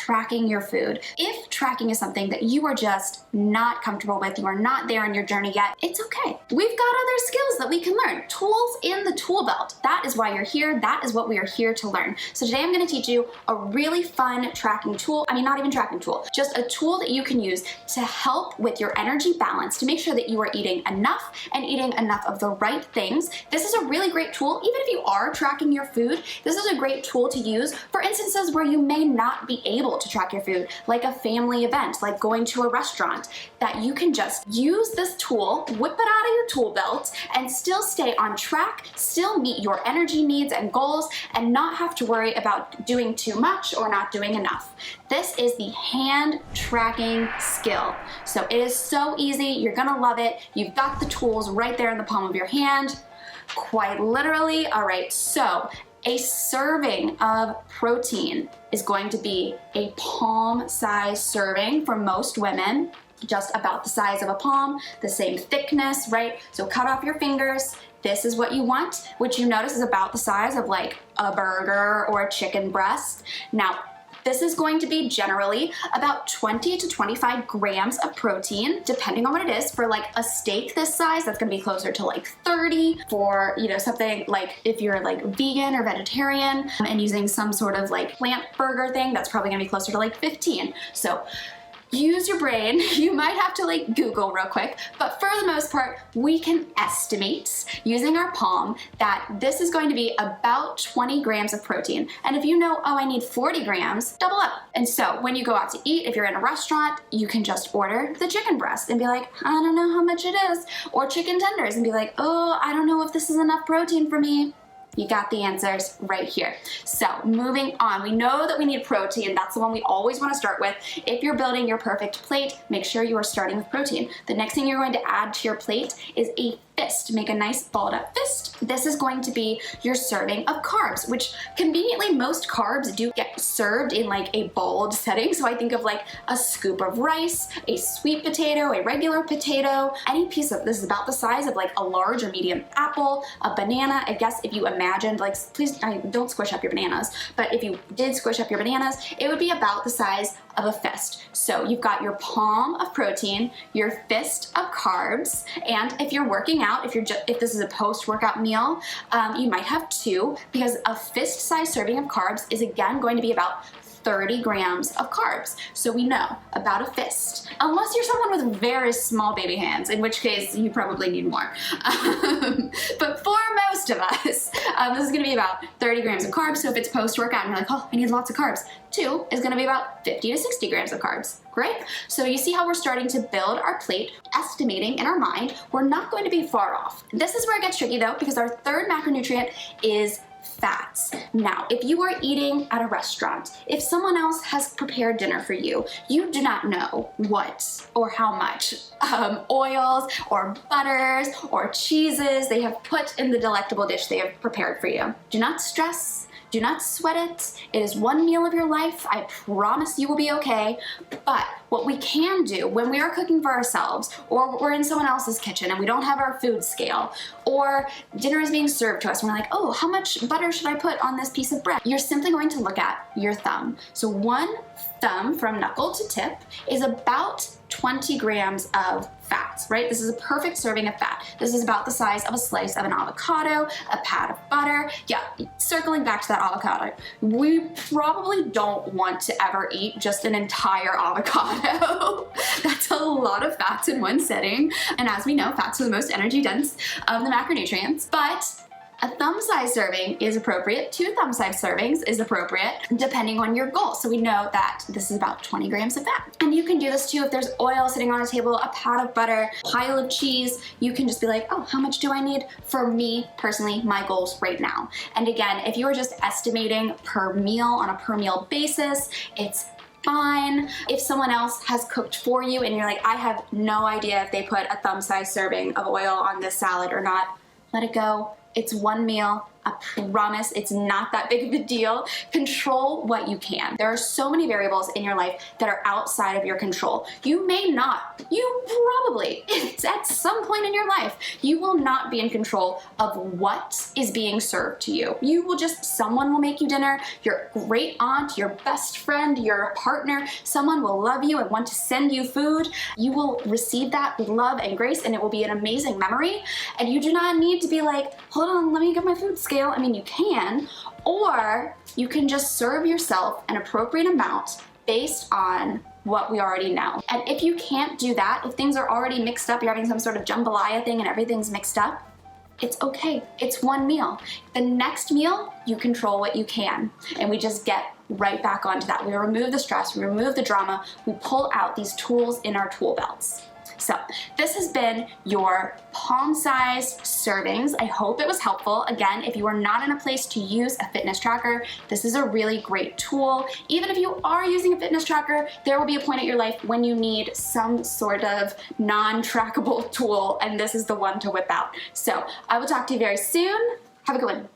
tracking your food. If tracking is something that you are just not comfortable with, you are not there in your journey yet, it's okay. We've got other skills that we can learn. Tools in the tool belt. That is why you're here. That is what we are here to learn. So today I'm going to teach you a really fun tracking tool. I mean, not even tracking tool, just a tool that you can use to help with your energy balance, to make sure that you are eating enough and eating enough of the right things. This is a really great tool. Even if you are tracking your food, this is a great tool to use for instances where you may not be able to track your food, like a family event, like going to a restaurant, that you can just use this tool, whip it out of your tool belt, and still stay on track, still meet your energy needs and goals, and not have to worry about doing too much or not doing enough. This is the hand tracking skill. So it is so easy. You're gonna love it. You've got the tools right there in the palm of your hand, quite literally. All right, so a serving of protein is going to be a palm-sized serving for most women, just about the size of a palm, the same thickness, right? So cut off your fingers. This is what you want, which you notice is about the size of like a burger or a chicken breast. Now, this is going to be generally about 20 to 25 grams of protein, depending on what it is. For like a steak this size, that's gonna be closer to like 30. For, you know, something like if you're like vegan or vegetarian and using some sort of like plant burger thing, that's probably gonna be closer to like 15. So use your brain. You might have to like Google real quick, but for the most part, we can estimate using our palm that this is going to be about 20 grams of protein. And if you know, oh, I need 40 grams, double up. And so when you go out to eat, if you're in a restaurant, you can just order the chicken breast and be like, I don't know how much it is. Or chicken tenders and be like, oh, I don't know if this is enough protein for me. You got the answers right here. So moving on, we know that we need protein. That's the one we always want to start with. If you're building your perfect plate, make sure you are starting with protein. The next thing you're going to add to your plate is a fist. Make a nice balled up fist. This is going to be your serving of carbs, which conveniently most carbs do get served in like a bowled setting. So I think of like a scoop of rice, a sweet potato, a regular potato, any piece of, this is about the size of like a large or medium apple, a banana. I guess if you imagined, like, please don't squish up your bananas, but if you did squish up your bananas, it would be about the size of a fist. So you've got your palm of protein, your fist of carbs, and if you're working out, if this is a post-workout meal, you might have two, because a fist-sized serving of carbs is again going to be about 30 grams of carbs. So we know about a fist. Unless you're someone with very small baby hands, in which case you probably need more. But for most of us, this is gonna be about 30 grams of carbs. So if it's post-workout and you're like, oh, I need lots of carbs, 2 is gonna be about 50 to 60 grams of carbs. Great. So you see how we're starting to build our plate, estimating in our mind. We're not going to be far off. This is where it gets tricky though, because our third macronutrient is fats. Now, if you are eating at a restaurant, if someone else has prepared dinner for you, you do not know what or how much oils or butters or cheeses they have put in the delectable dish they have prepared for you. Do not stress. Do not sweat it. It is one meal of your life. I promise you will be okay. But what we can do when we are cooking for ourselves, or we're in someone else's kitchen and we don't have our food scale, or dinner is being served to us and we're like, oh, how much butter should I put on this piece of bread? You're simply going to look at your thumb. So one thumb from knuckle to tip is about 20 grams of fats, right? This is a perfect serving of fat. This is about the size of a slice of an avocado, a pat of butter. Yeah, circling back to that avocado, we probably don't want to ever eat just an entire avocado. That's a lot of fats in one sitting. And as we know, fats are the most energy dense of the macronutrients, but a thumb-sized serving is appropriate. 2 thumb-sized servings is appropriate depending on your goal. So we know that this is about 20 grams of fat. And you can do this too if there's oil sitting on a table, a pat of butter, a pile of cheese. You can just be like, oh, how much do I need? For me, personally, my goals right now. And again, if you are just estimating per meal on a per meal basis, it's fine. If someone else has cooked for you and you're like, I have no idea if they put a thumb-sized serving of oil on this salad or not, let it go. It's one meal. I promise it's not that big of a deal. Control what you can. There are so many variables in your life that are outside of your control. You may not, you probably, at some point in your life, you will not be in control of what is being served to you. Someone will make you dinner, your great aunt, your best friend, your partner, someone will love you and want to send you food. You will receive that with love and grace, and it will be an amazing memory. And you do not need to be like, hold on, let me get my food scale. I mean, you can, or you can just serve yourself an appropriate amount based on what we already know. And if you can't do that, if things are already mixed up, you're having some sort of jambalaya thing and everything's mixed up, it's okay. It's one meal. The next meal, you control what you can. And we just get right back onto that. We remove the stress, we remove the drama, we pull out these tools in our tool belts. So this has been your palm-sized servings. I hope it was helpful. Again, if you are not in a place to use a fitness tracker, this is a really great tool. Even if you are using a fitness tracker, there will be a point in your life when you need some sort of non-trackable tool, and this is the one to whip out. So I will talk to you very soon. Have a good one.